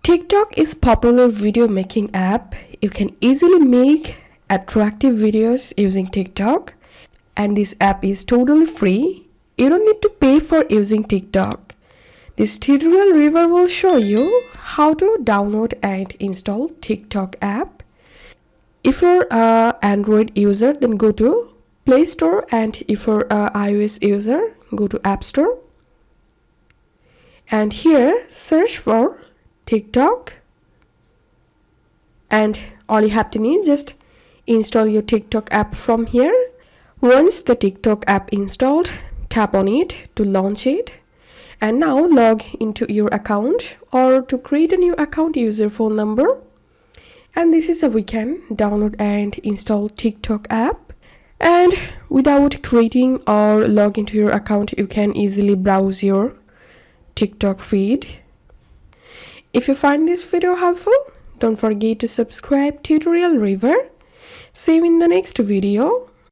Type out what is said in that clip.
TikTok is popular video making app. You can easily make attractive videos using TikTok, and this app is totally free. You don't need to pay for using TikTok. This tutorial review will show you how to download and install TikTok app. If you're an Android user, then go to Play Store, and if you're an iOS user, go to App Store. And here search for TikTok, and all you have to need just install your TikTok app from here. Once the TikTok app installed, tap on it to launch it, and now log into your account, or to create a new account, use your phone number. And this is how we can download and install TikTok app. And without creating or log into your account, you can easily browse your TikTok feed. If you find this video helpful, don't forget to subscribe Tutorial River. See you in the next video.